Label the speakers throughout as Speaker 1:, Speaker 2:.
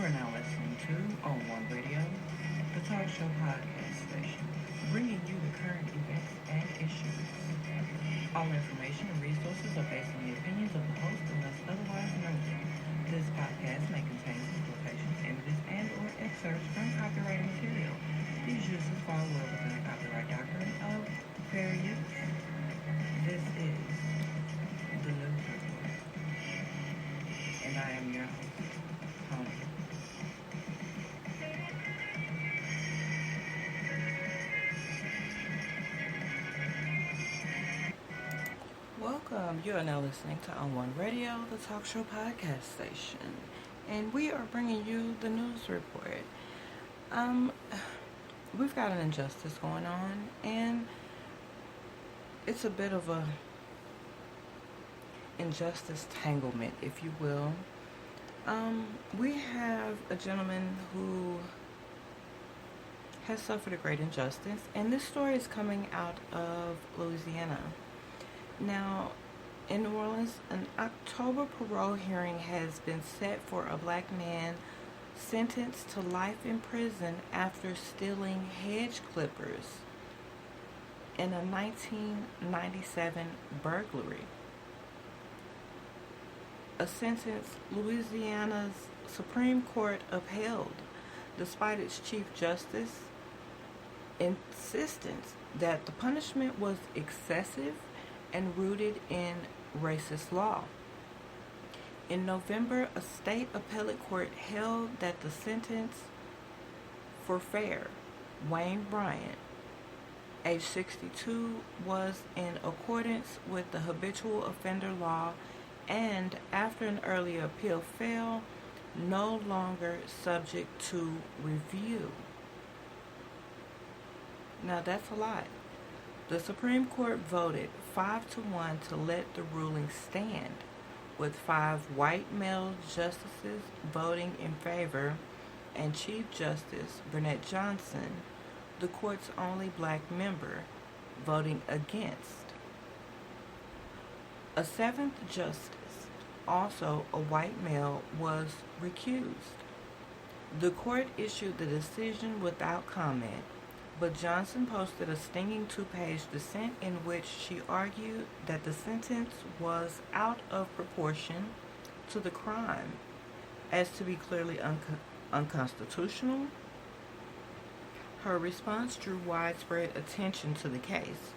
Speaker 1: are now listening to On One Radio, the talk show podcast station, bringing you the current events and issues. All information and resources are based on the opinions of the host unless otherwise noted. This podcast may contain quotations, images, and/or excerpts from copyrighted material. These uses fall well within the copyright doctrine of fair use. This is the News Report, and I am your host, Tony. Welcome. You are now listening to On One Radio, the talk show podcast station, and we are bringing you the news report. We've got an injustice going on, and it's a bit of a injustice tanglement, if you will. We have a gentleman who has suffered a great injustice, and this story is coming out of Louisiana. Now, in New Orleans, an October parole hearing has been set for a black man sentenced to life in prison after stealing hedge clippers in a 1997 burglary. A sentence Louisiana's Supreme Court upheld, despite its Chief Justice's insistence that the punishment was excessive and rooted in racist law. In November, a state appellate court held that the sentence for Fair, Wayne Bryant, age 62, was in accordance with the habitual offender law and, after an earlier appeal fell, no longer subject to review. Now that's a lot. The Supreme Court voted 5-1 to let the ruling stand, with 5 white male justices voting in favor and Chief Justice Bernette Johnson, the court's only black member, voting against. A 7th justice, also a white male, was recused. The court issued the decision without comment, but Johnson posted a stinging 2-page dissent in which she argued that the sentence was out of proportion to the crime as to be clearly unconstitutional. Her response drew widespread attention to the case,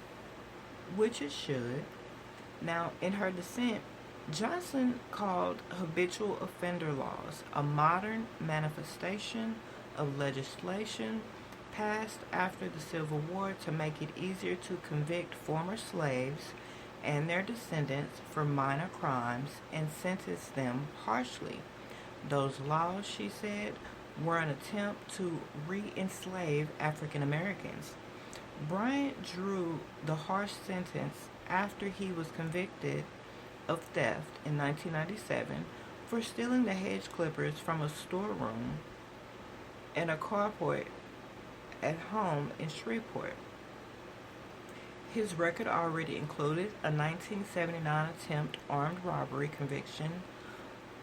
Speaker 1: which it should. Now, in her dissent, Johnson called habitual offender laws a modern manifestation of legislation passed after the Civil War to make it easier to convict former slaves and their descendants for minor crimes and sentence them harshly. Those laws, she said, were an attempt to re-enslave African Americans. Bryant drew the harsh sentence after he was convicted of theft in 1997 for stealing the hedge clippers from a storeroom and a carport at home in Shreveport. His record already included a 1979 attempt armed robbery conviction,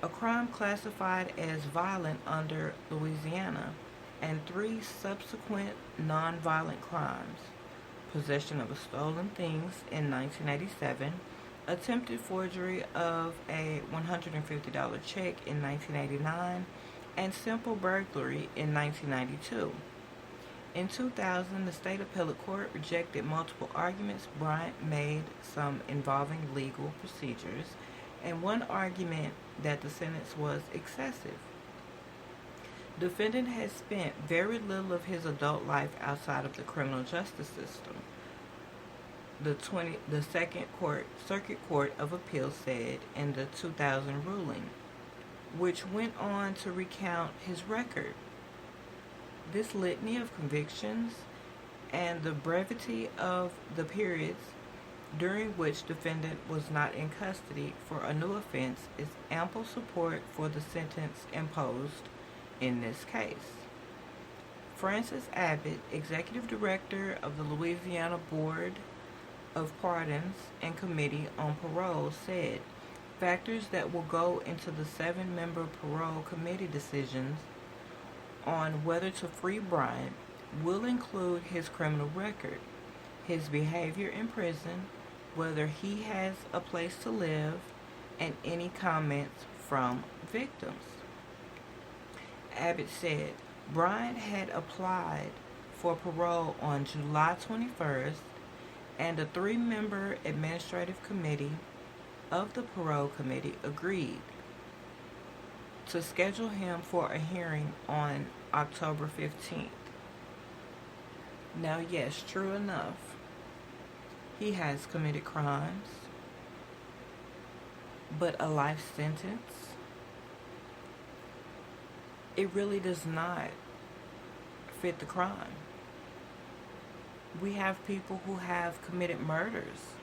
Speaker 1: a crime classified as violent under Louisiana, and 3 subsequent nonviolent crimes: possession of stolen things in 1987, attempted forgery of a $150 check in 1989, and simple burglary in 1992. In 2000, the state appellate court rejected multiple arguments Bryant made, some involving legal procedures, and one argument that the sentence was excessive. Defendant has spent very little of his adult life outside of the criminal justice system. The Circuit Court of Appeals said in the 2000 ruling, which went on to recount his record. This litany of convictions and the brevity of the periods during which defendant was not in custody for a new offense is ample support for the sentence imposed in this case. Francis Abbott, Executive Director of the Louisiana Board of Pardons and Committee on Parole, said factors that will go into the 7-member parole committee decisions on whether to free Bryant will include his criminal record, his behavior in prison, whether he has a place to live, and any comments from victims. Abbott said Bryant had applied for parole on July 21st, and a three-member administrative committee of the parole committee agreed to schedule him for a hearing on October 15th. Now, yes, true enough, he has committed crimes, but a life sentence, it really does not fit the crime. We have people who have committed murders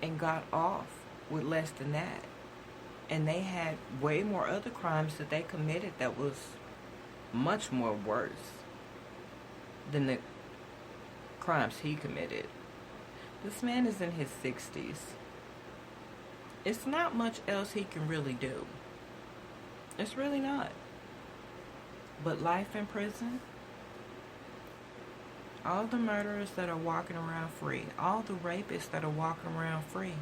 Speaker 1: and got off with less than that. And they had way more other crimes that they committed that was much more worse than the crimes he committed. This man is in his 60s. It's not much else he can really do. It's really not. But life in prison, all the murderers that are walking around free, all the rapists that are walking around free,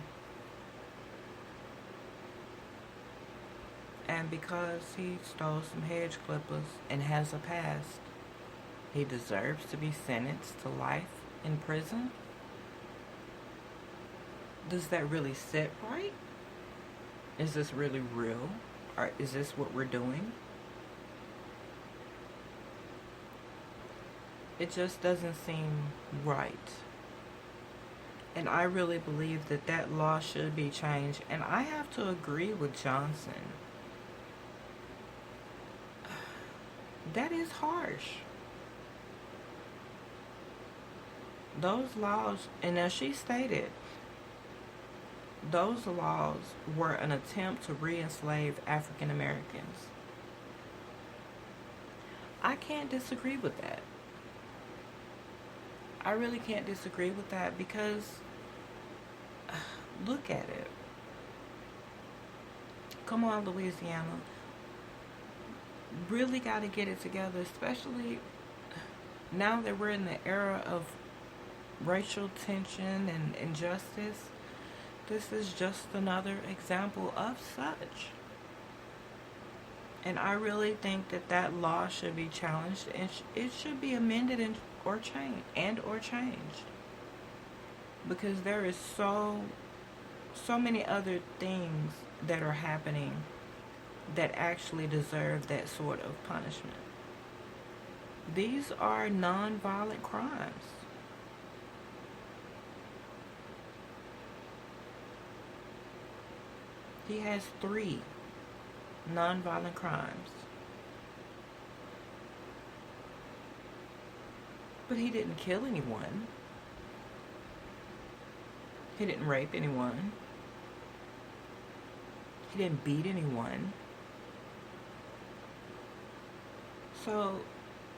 Speaker 1: and because he stole some hedge clippers and has a past, he deserves to be sentenced to life in prison? Does that really sit right? Is this really real? Or is this what we're doing? It just doesn't seem right. And I really believe that that law should be changed. And I have to agree with Johnson. That is harsh. Those laws, and as she stated, those laws were an attempt to re-enslave African Americans. I can't disagree with that. I really can't disagree with that because look at it. Come on, Louisiana. Really got to get it together, especially now that we're in the era of racial tension and injustice. This is just another example of such. And I really think that that law should be challenged, and it should be amended or changed. Because there is so many other things that are happening that actually deserve that sort of punishment. These are non-violent crimes. He has 3 non-violent crimes. But he didn't kill anyone. He didn't rape anyone. He didn't beat anyone. So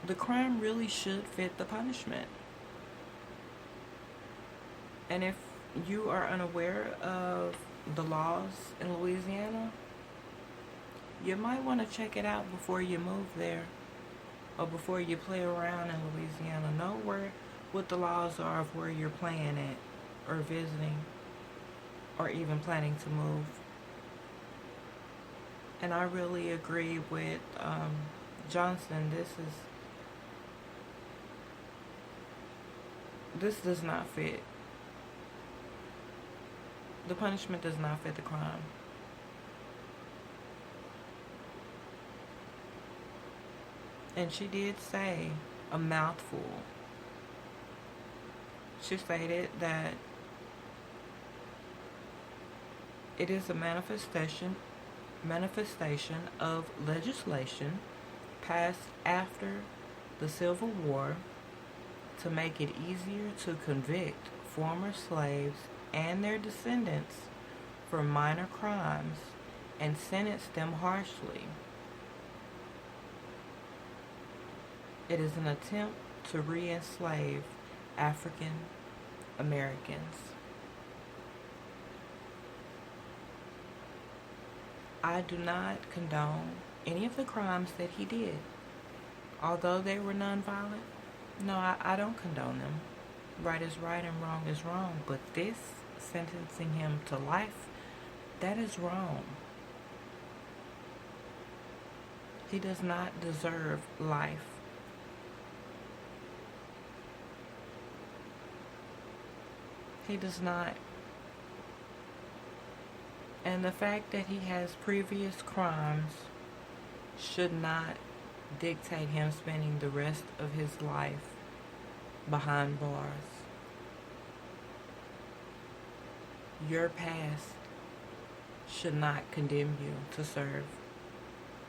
Speaker 1: the crime really should fit the punishment. And if you are unaware of the laws in Louisiana, you might want to check it out before you move there, or before you play around in Louisiana. Know what the laws are of where you're playing at, or visiting, or even planning to move. And I really agree with Johnson. This does not fit. The punishment does not fit the crime. And she did say a mouthful. She stated that it is a manifestation of legislation passed after the Civil War to make it easier to convict former slaves and their descendants for minor crimes and sentence them harshly. It is an attempt to re-enslave African Americans. I do not condone any of the crimes that he did, although they were nonviolent. No, I don't condone them. Right is right and wrong is wrong. But this, sentencing him to life, that is wrong. He does not deserve life. He does not. And the fact that he has previous crimes should not dictate him spending the rest of his life behind bars. Your past should not condemn you to serve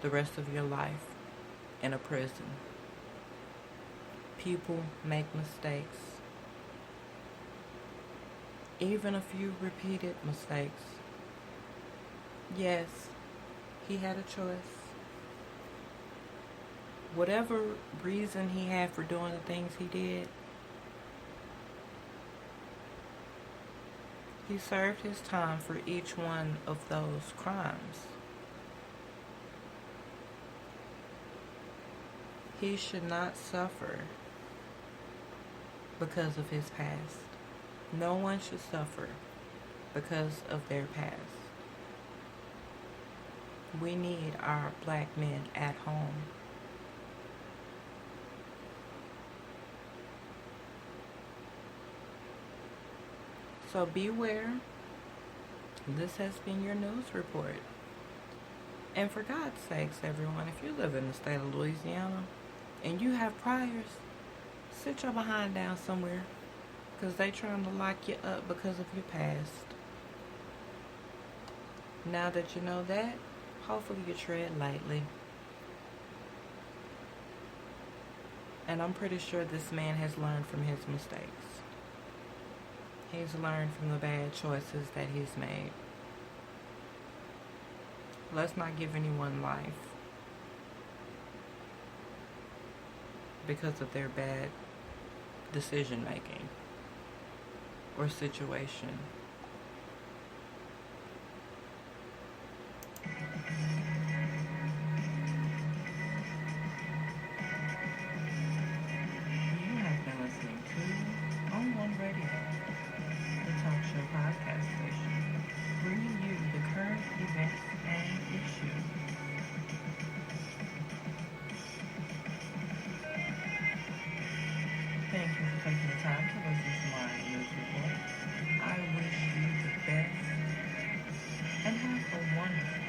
Speaker 1: the rest of your life in a prison. People make mistakes. Even a few repeated mistakes. Yes, he had a choice. Whatever reason he had for doing the things he did, he served his time for each one of those crimes. He should not suffer because of his past. No one should suffer because of their past. We need our black men at home. So beware. This has been your news report. And for God's sakes, everyone, if you live in the state of Louisiana and you have priors, sit your behind down somewhere, because they trying to lock you up because of your past. Now that you know that, hopefully you tread lightly. And I'm pretty sure this man has learned from his mistakes. He's learned from the bad choices that he's made. Let's not give anyone life because of their bad decision making or situation. You have been listening to On One Radio, the talk show podcast station, bringing you the current events and issues. Thank you for taking the time to listen to my news report. I wish you the best and have a wonderful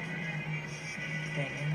Speaker 1: day.